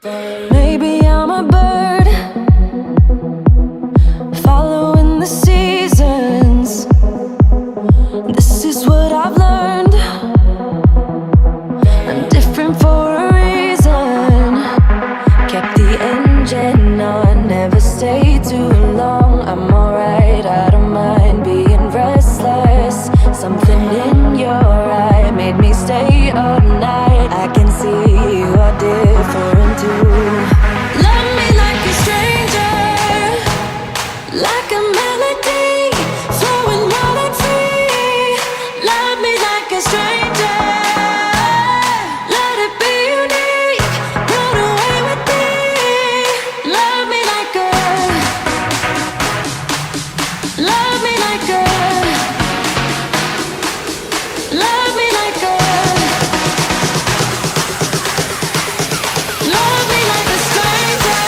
Maybe I'm a bird following the seasons. This is what I've learned. I'm different for a reason. Kept the engine on, never stay too long. I'm alright, I don't mind being restless. Something in your eye made me stay up night. I can see you are different too. Love me like a stranger, like a melody flowing wild and free. Love me like a stranger, let it be unique. Run away with me. Love me like a, love me like a, love me like a, love me like a stranger.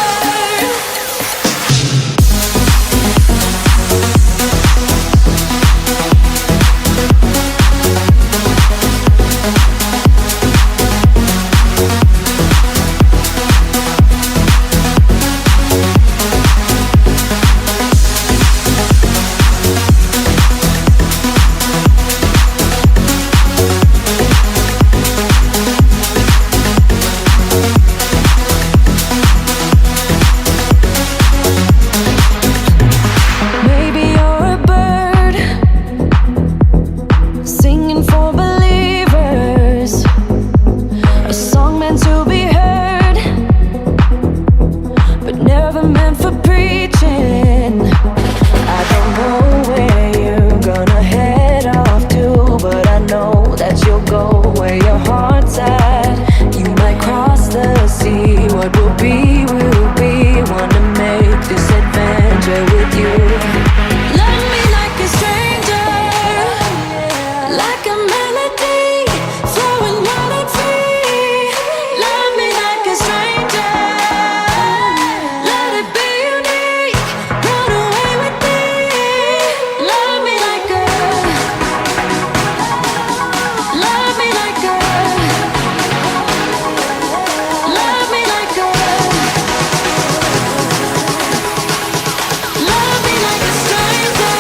Maybe you're a bird singing for believers, a song meant to be heard, but never meant for preaching. I don't know where you're gonna head off to, but I know that you'll go where your heart's at. You might cross the sea, what will be, will be. Wanna make this adventure with you. Love me like a stranger, like a melody flowing wild and free. Love me like a stranger, let it be unique. Run away with me. Love me like a, love me like a, love me like a, love me like a stranger.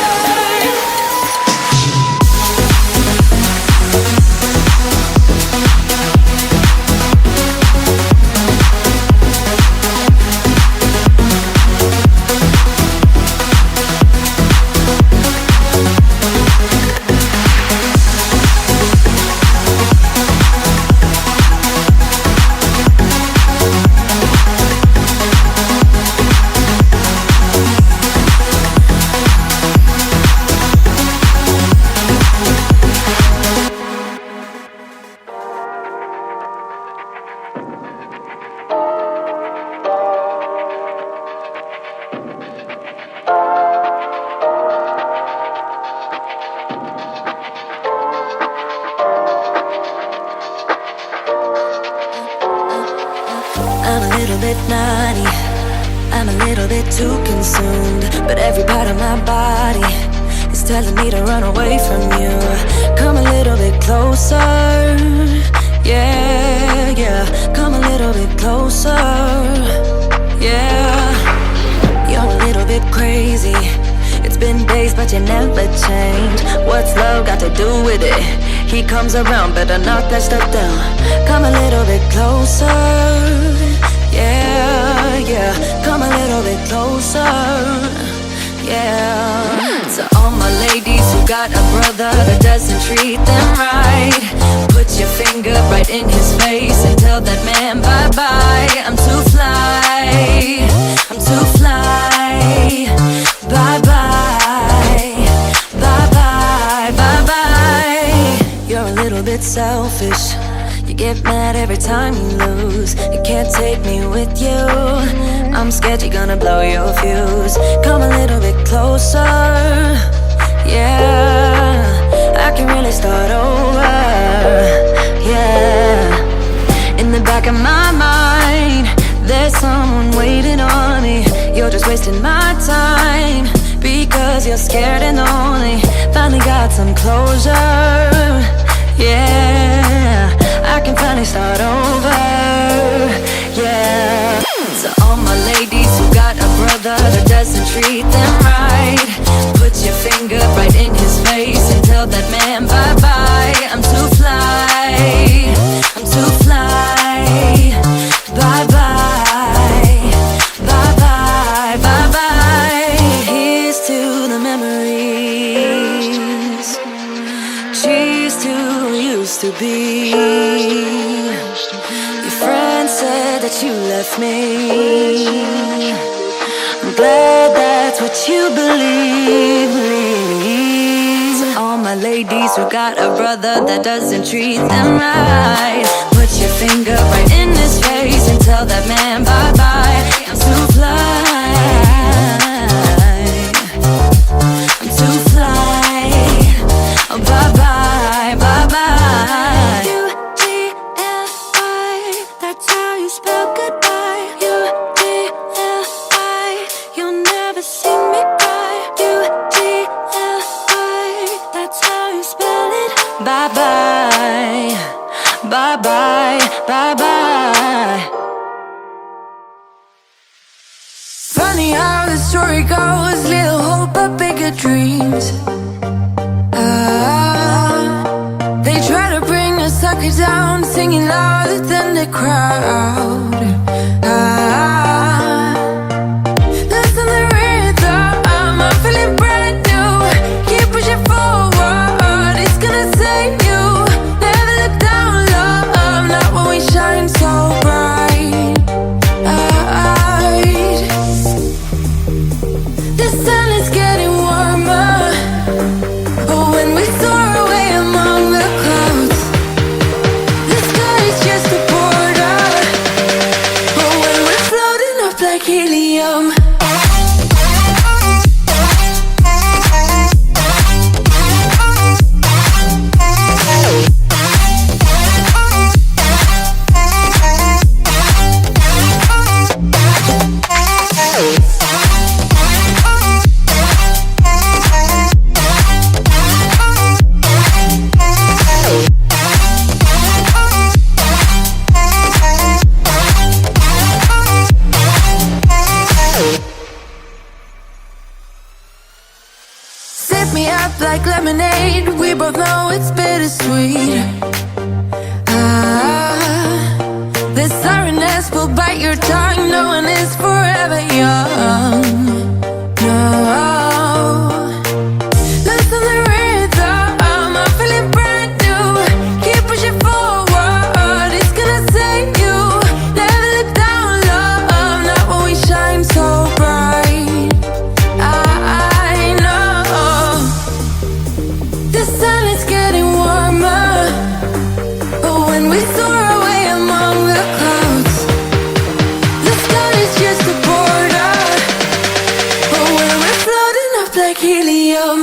I'm a little bit naughty, I'm a little bit too consumed, but every part of my body is telling me to run away from you. Come a little bit closer, yeah, yeah. Come a little bit closer, yeah. You're a little bit crazy. It's been days, but you never change. What's love got to do with it? He comes around, better knock that stuff down. Come a little bit closer, yeah, yeah. Come a little bit closer, yeah. To all my ladies who got a brother that doesn't treat them right, put your finger right in his face and tell that man bye-bye. I'm too fly, I'm too fly. Bye-bye, bye-bye, bye-bye. You're a little bit selfish. You get mad every time you lose. You can't take me with you. I'm scared you're gonna blow your fuse. Come a little bit closer, yeah. I can really start over, yeah. In the back of my mind, there's someone waiting on me. You're just wasting my time because you're scared and lonely. Finally got some closure, yeah. I can finally start over, yeah. brother that doesn't treat them right. Put your finger right in his face and tell that man bye-bye. I'm too fly, I'm too fly. Bye-bye, bye-bye, bye-bye. Here's to the memories. Cheers to who used to be. Your friend said that you left me. I'm glad that's what you believe. To all my ladies who got a brother that doesn't treat them right, put your finger right in his face and tell that man bye-bye. I'm too fly, I'm too fly. Oh, bye-bye, bye-bye. U-G-L-I, that's how you spell goodbye. U-G-L-I, you'll never see me cry. U-G-L-I, that's how you spell it. Bye-bye, bye-bye, bye-bye. Funny how the story goes, little hope but bigger dreams. They try to bring a sucker down, singing louder than the crowd. Listen the rhythm, I'm feeling brand new. Keep pushing forward, it's gonna save you. Never look down low, not when we shine so bright. The sun is getting warmer. Oh, when we soar away among the clouds, the sky is just a border. Oh, when we're floating up like helium. Sip me up like lemonade, we both know it's bittersweet. This sorrowness will bite your tongue, no one is forever young. No. Listen the rhythm, I'm feeling brand new. Keep pushing forward, it's gonna save you. Never look down low, not when we shine so bright. I know the sun is getting warmer. But when we soar away among the clouds, the sky is just a border. But when we're floating up like helium.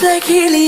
Like healing.